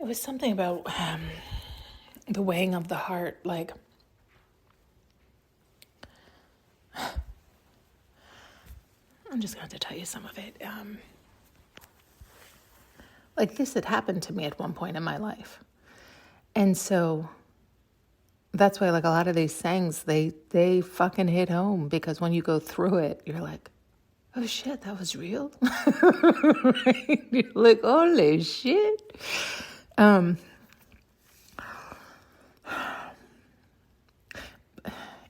It was something about the weighing of the heart. Like, I'm just going to tell you some of it. Like, this had happened to me at one point in my life. And so that's why, like, a lot of these things, they fucking hit home, because when you go through it, you're like, oh shit, that was real. Right? You're like, holy shit. And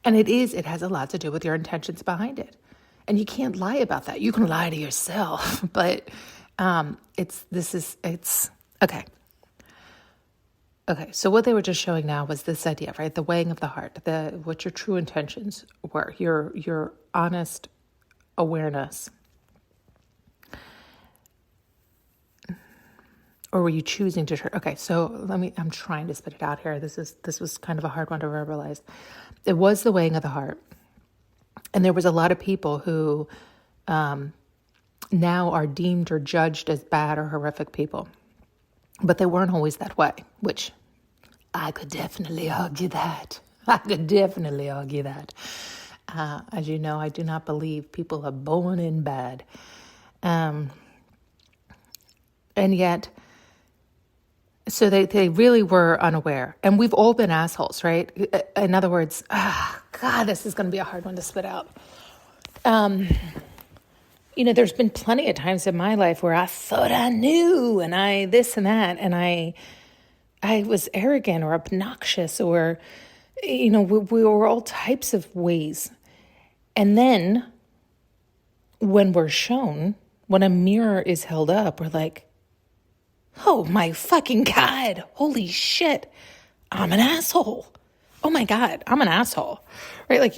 it has a lot to do with your intentions behind it. And you can't lie about that. You can lie to yourself, but it's okay. Okay, so what they were just showing now was this idea, right? The weighing of the heart, what your true intentions were, your honest awareness. Or were you choosing to? Okay, so I'm trying to spit it out here. This was kind of a hard one to verbalize. It was the weighing of the heart. And there was a lot of people who now are deemed or judged as bad or horrific people. But they weren't always that way, which I could definitely argue that. As you know, I do not believe people are born in bad. And yet, so they really were unaware. And we've all been assholes, right? In other words, God, this is going to be a hard one to spit out. There's been plenty of times in my life where I thought I knew, and I this and that, and I was arrogant or obnoxious, or, we were all types of ways. And then when we're shown, when a mirror is held up, we're like, oh my fucking God, holy shit, I'm an asshole. Oh my God, I'm an asshole, right? Like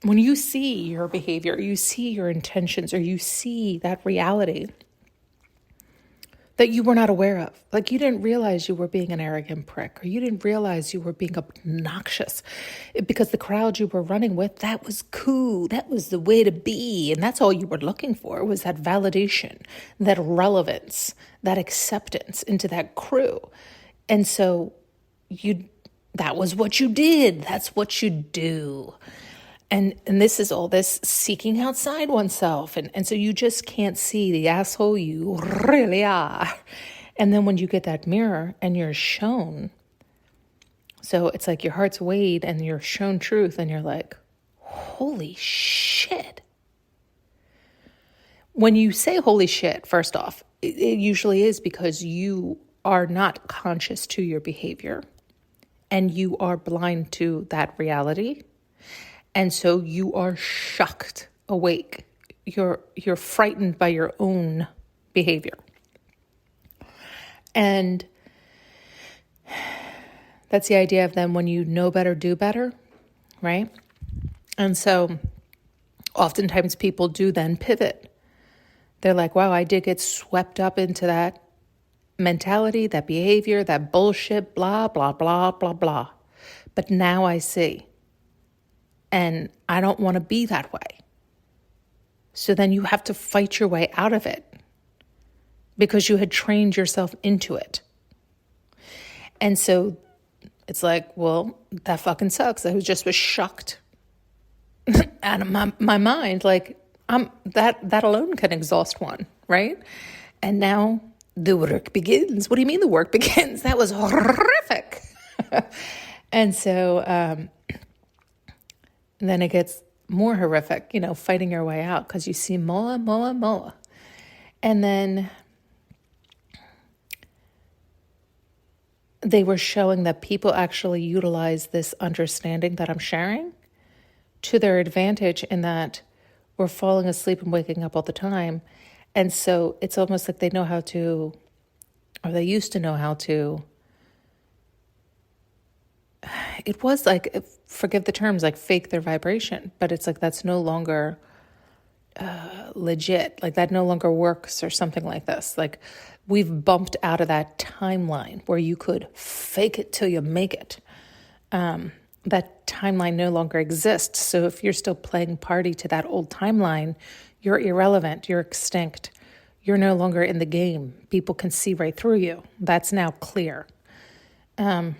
when you see your behavior, you see your intentions, or you see that reality that you were not aware of. Like, you didn't realize you were being an arrogant prick, or you didn't realize you were being obnoxious because the crowd you were running with, that was cool. That was the way to be. And that's all you were looking for, was that validation, that relevance, that acceptance into that crew. And so that was what you did. That's what you do. And this is all this seeking outside oneself. And so you just can't see the asshole you really are. And then when you get that mirror and you're shown, so it's like your heart's weighed and you're shown truth, and you're like, holy shit. When you say holy shit, first off, it usually is because you are not conscious to your behavior and you are blind to that reality. And so you are shocked awake. You're frightened by your own behavior. And that's the idea of then when you know better, do better, right? And so oftentimes people do then pivot. They're like, wow, I did get swept up into that mentality, that behavior, that bullshit, blah, blah, blah, blah, blah. But now I see. And I don't want to be that way. So then you have to fight your way out of it because you had trained yourself into it. And so it's like, well, that fucking sucks. I was shocked out of my mind. Like, that alone can exhaust one, right? And now the work begins. What do you mean the work begins? That was horrific. And so then it gets more horrific, fighting your way out because you see more. And then they were showing that people actually utilize this understanding that I'm sharing to their advantage, in that we're falling asleep and waking up all the time. And so it's almost like they know how to, or they used to know how to, it was like, forgive the terms, like fake their vibration, but it's like that's no longer legit. Like that no longer works, or something like this. Like we've bumped out of that timeline where you could fake it till you make it. That timeline no longer exists. So if you're still playing party to that old timeline, you're irrelevant, you're extinct, You're no longer in the game. People can see right through you. That's now clear. I'm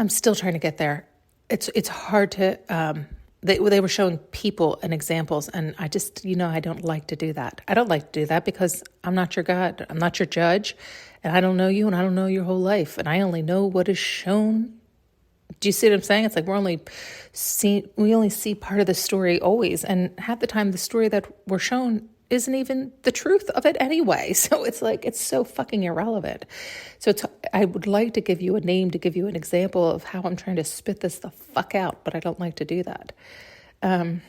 still trying to get there. It's hard to, they were showing people and examples, and I just, I don't like to do that. I don't like to do that because I'm not your God. I'm not your judge, and I don't know you, and I don't know your whole life, and I only know what is shown. Do you see what I'm saying? It's like we only see part of the story always, and half the time the story that we're shown isn't even the truth of it anyway. So it's like, it's so fucking irrelevant. So I would like to give you a name, to give you an example of how I'm trying to spit this the fuck out, but I don't like to do that. And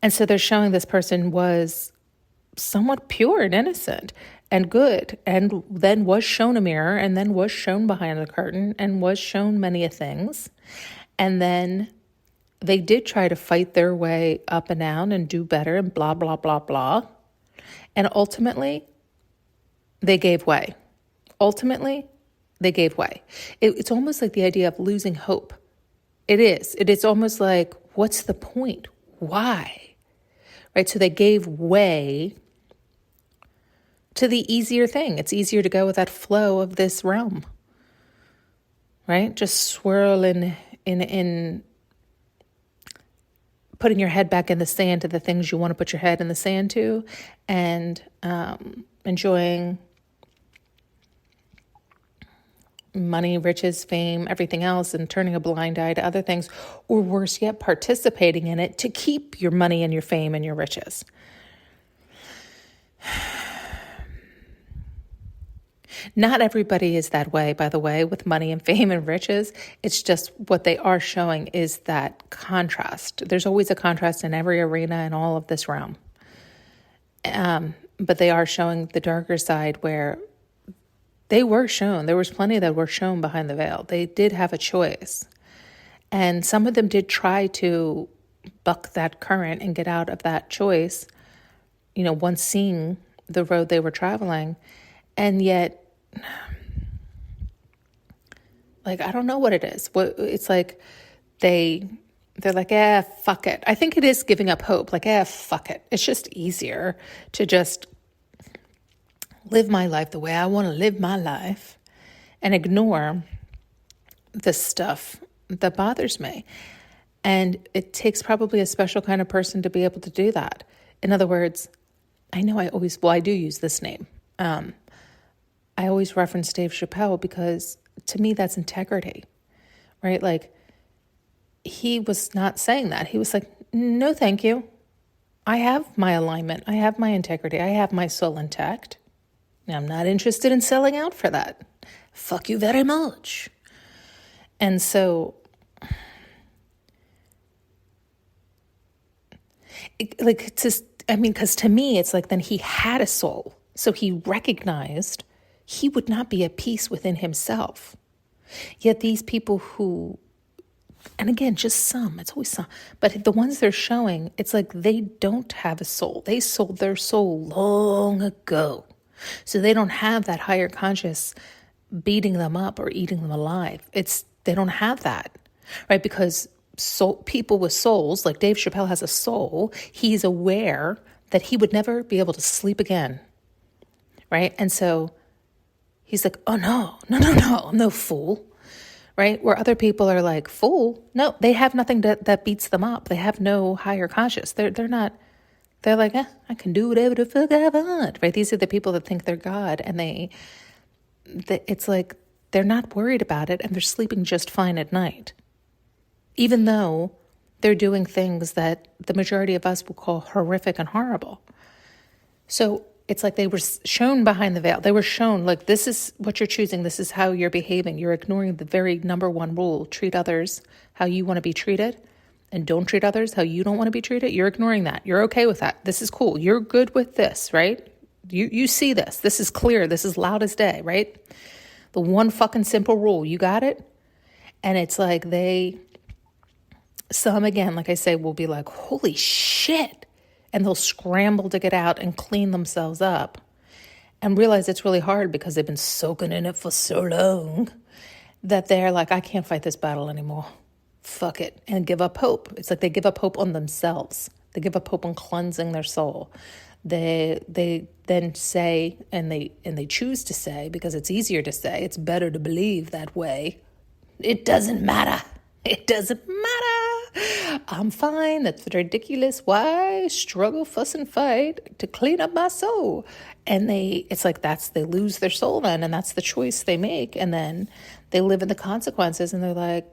so they're showing this person was somewhat pure and innocent and good, and then was shown a mirror, and then was shown behind the curtain, and was shown many things. And then they did try to fight their way up and down and do better and blah, blah, blah, blah. And ultimately, they gave way. It's almost like the idea of losing hope. It is. It's almost like, what's the point? Why? Right? So they gave way to the easier thing. It's easier to go with that flow of this realm. Right? Just swirl in putting your head back in the sand to the things you want to put your head in the sand to, and enjoying money, riches, fame, everything else, and turning a blind eye to other things, or worse yet, participating in it to keep your money and your fame and your riches. Not everybody is that way, by the way, with money and fame and riches. It's just what they are showing is that contrast. There's always a contrast in every arena in all of this realm. But they are showing the darker side where they were shown. There was plenty that were shown behind the veil. They did have a choice. And some of them did try to buck that current and get out of that choice, once seeing the road they were traveling. And yet, like, I don't know what it is. It's like they're like, fuck it. I think it is giving up hope. Like, fuck it. It's just easier to just live my life the way I want to live my life and ignore the stuff that bothers me. And it takes probably a special kind of person to be able to do that. In other words, I know I do use this name. I always reference Dave Chappelle because to me that's integrity, right? Like, he was not saying that. He was like, no, thank you. I have my alignment. I have my integrity. I have my soul intact. I'm not interested in selling out for that. Fuck you very much. And so, because to me, it's like then he had a soul. So he recognized he would not be at peace within himself. Yet these people who, and again, just some, it's always some, but the ones they're showing, it's like they don't have a soul. They sold their soul long ago. So they don't have that higher conscious beating them up or eating them alive. They don't have that, right? Because people with souls, like Dave Chappelle has a soul, he's aware that he would never be able to sleep again, right? And so he's like, oh, no, I'm no fool, right? Where other people are like, fool? No, they have nothing that beats them up. They have no higher conscious. They're not, they're like, I can do whatever the fuck I want, right? These are the people that think they're God, and it's like they're not worried about it, and they're sleeping just fine at night, even though they're doing things that the majority of us will call horrific and horrible. So it's like they were shown behind the veil. They were shown, like, this is what you're choosing. This is how you're behaving. You're ignoring the very number one rule. Treat others how you want to be treated, and don't treat others how you don't want to be treated. You're ignoring that. You're okay with that. This is cool. You're good with this, right? You see this. This is clear. This is loud as day, right? The one fucking simple rule. You got it? And it's like some, again, like I say, will be like, holy shit. And they'll scramble to get out and clean themselves up and realize it's really hard because they've been soaking in it for so long that they're like, I can't fight this battle anymore. fuck it, and give up hope. It's like they give up hope on themselves. They give up hope on cleansing their soul. They then say, and they choose to say, because it's easier to say, it's better to believe that way. It doesn't matter. It doesn't matter. I'm fine. That's ridiculous. Why struggle, fuss, and fight to clean up my soul? And it's like they lose their soul then, and that's the choice they make. And then they live in the consequences, and they're like,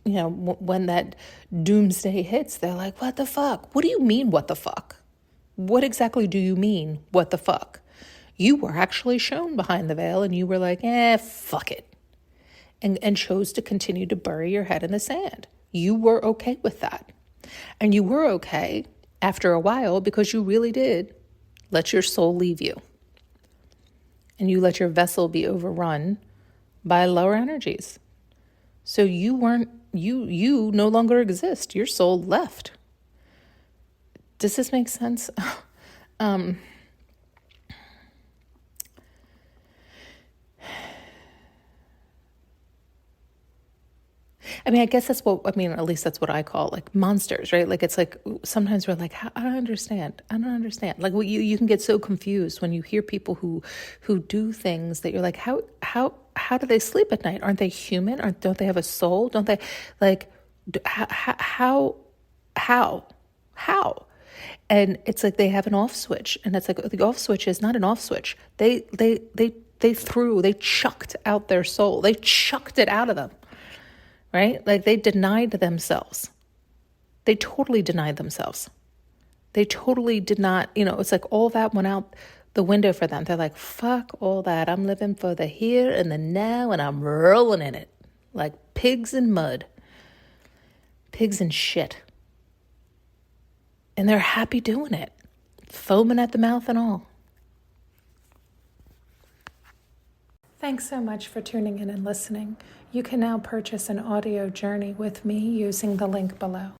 when that doomsday hits, they're like, what the fuck? What do you mean, what the fuck? What exactly do you mean, what the fuck? You were actually shown behind the veil, and you were like, fuck it. And chose to continue to bury your head in the sand. You were okay with that. And you were okay after a while because you really did let your soul leave you. And you let your vessel be overrun by lower energies. So you no longer exist. Your soul left. Does this make sense? I guess at least that's what I call like monsters, right? Like, it's like, sometimes we're like, I don't understand. Like, you can get so confused when you hear people who do things that you're like, how do they sleep at night? Aren't they human? Don't they have a soul? Don't they, like, how? And it's like they have an off switch, and it's like the off switch is not an off switch. They chucked out their soul. They chucked it out of them. Right? Like, they denied themselves. They totally denied themselves. They totally did not, it's like all that went out the window for them. They're like, fuck all that. I'm living for the here and the now, and I'm rolling in it. Like pigs in mud. Pigs in shit. And they're happy doing it. Foaming at the mouth and all. Thanks so much for tuning in and listening. You can now purchase an audio journey with me using the link below.